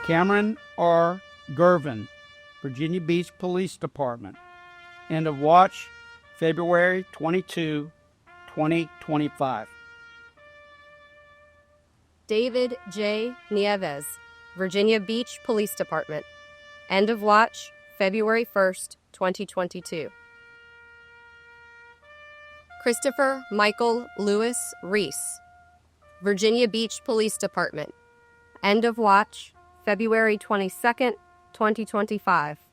Cameron R. Gervin, Virginia Beach Police Department. End of watch, February 22, 2025. David J. Nieves, Virginia Beach Police Department. End of watch, February 1st, 2022. Christopher Michael Lewis Reese, Virginia Beach Police Department. End of watch, February 22nd, 2025.